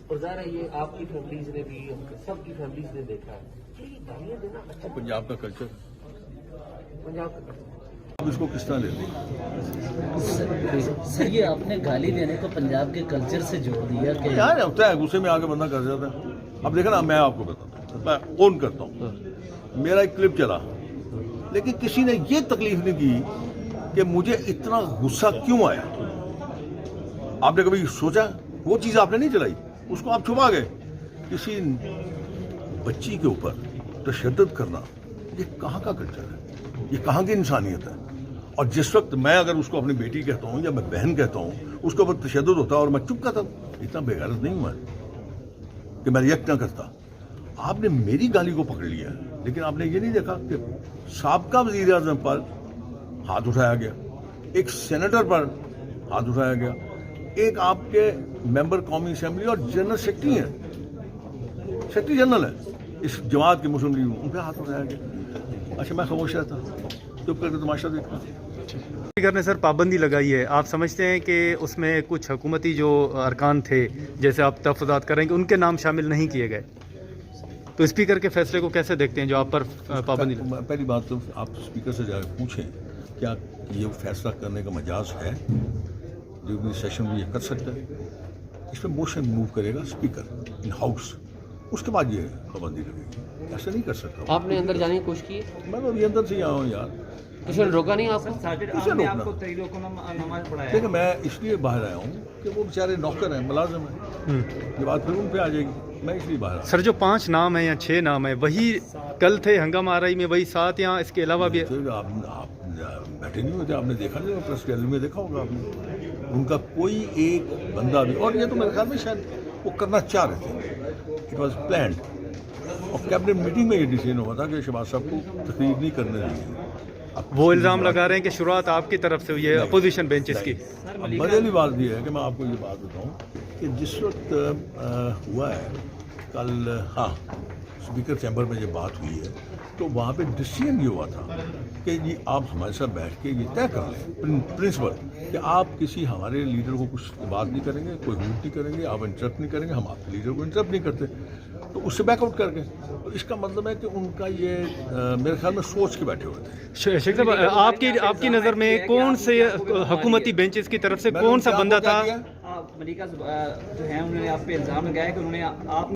اور ظاہر ہے یہ آپ کی فیملیز نے بھی سب کی فیملیز نے دیکھا ہے یہ گالیاں دینا اچھا پنجاب کا کلچر پنجاب کا اب اس کو کس طرح لیتے ہیں؟ سر یہ آپ نے گالی دینے کو پنجاب کے کلچر سے جوڑ دیا کہ یار ہوتا ہے غصے میں آ کے بندہ کر جاتا ہے. اب دیکھا نا میں آپ کو بتاتا ہوں میں اون کرتا ہوں میرا ایک کلپ چلا لیکن کسی نے یہ تکلیف نہیں کی کہ مجھے اتنا غصہ کیوں آیا. آپ نے کبھی سوچا وہ چیز آپ نے نہیں چلائی اس کو آپ چھپا گئے. کسی بچی کے اوپر تشدد کرنا یہ کہاں کا کلچر ہے یہ کہاں کی انسانیت ہے. اور جس وقت میں اگر اس کو اپنی بیٹی کہتا ہوں یا میں بہن کہتا ہوں اس کے اوپر تشدد ہوتا ہے اور میں چپ کہتا ہوں اتنا بے غیرت نہیں ہوں میں کہ میں ریئیکٹ نہ کرتا. آپ نے میری گالی کو پکڑ لیا لیکن آپ نے یہ نہیں دیکھا کہ سابقہ وزیر اعظم پر ہاتھ اٹھایا گیا, ایک سینیٹر پر ہاتھ اٹھایا گیا, ایک آپ کے ممبر قومی اسمبلی اور جنرل سیکرٹری ہیں, سیکرٹری جنرل ہے اس جماعت کے مسلم لیگ ان پہ ہاتھ اٹھایا گیا. اچھا میں خاموش رہتا چپ کر کے تماشا دیکھتا. اسپیکر نے سر پابندی لگائی ہے, آپ سمجھتے ہیں کہ اس میں کچھ حکومتی جو ارکان تھے جیسے آپ تحفظات کریں گے ان کے نام شامل نہیں کیے گئے, تو اسپیکر کے فیصلے کو کیسے دیکھتے ہیں جو آپ پر پابندی لگائی؟ پہلی بات تو آپ اسپیکر سے جا کے پوچھیں کیا یہ فیصلہ کرنے کا مجاز ہے جو بھی سیشن میں یہ کر سکتا ہے. اس میں موشن موو کرے گا اسپیکر ان ہاؤس, اس کے بعد یہ پابندی لگے گی. ایسا نہیں کر سکتا. آپ نے اندر جانے کی کوشش کی میں تو ابھی اندر سے ہی آیا ہوں یار. کسی نے روکا نہیں آپ کو؟ کسے روکنا؟ دیکھیں میں اس لیے باہر آیا ہوں کہ وہ بیچارے نوکر ہیں ملازم ہیں, یہ بات پھر ان پہ آ جائے گی. میں اس لیے باہر آیا. سر جو 5 نام ہیں یا 6 نام ہیں وہی کل تھے ہنگامہ آرائی میں, وہی 7 یا اس کے علاوہ بھی؟ آپ بیٹھے نہیں ہوتے, آپ نے دیکھا نہیں پریس گیلری میں دیکھا ہوگا آپ نے. ان کا کوئی ایک بندہ بھی, اور یہ تو میرے خیال میں شاید وہ کرنا چاہ رہے تھے, اٹ واز پلانڈ. اور کیبنٹ میٹنگ میں یہ ڈیسیژن ہوا تھا کہ شہباز صاحب کو تقریر نہیں کرنے دیں. وہ الزام لگا رہے ہیں کہ شروعات آپ کی طرف سے ہوئی ہے اپوزیشن بینچز کی. مزے والی بات یہ ہے کہ میں آپ کو یہ بات بتاؤں کہ جس وقت ہوا ہے کل, ہاں اسپیکر چیمبر میں یہ بات ہوئی ہے تو وہاں پہ ڈسیژن یہ ہوا تھا کہ یہ آپ ہمارے ساتھ بیٹھ کے یہ طے کر لیں پرنسپل کہ آپ کسی ہمارے لیڈر کو کچھ بات نہیں کریں گے, کوئی ہوٹ نہیں کریں گے, آپ انٹرپٹ نہیں کریں گے, ہم آپ کے لیڈر کو انٹرپٹ نہیں کرتے. تو اس سے بیک آؤٹ کر گئے. تو اس کا مطلب ہے کہ ان کا یہ میرے خیال میں سوچ کے بیٹھے ہوئے تھے. شیخ صاحب آپ کی نظر میں کون سے حکومتی بینچز کی طرف سے کون سا بندہ تھا؟ ملیکہ جو ہیں انہوں نے آپ پہ الزام لگایا کہ انہوں نے آپ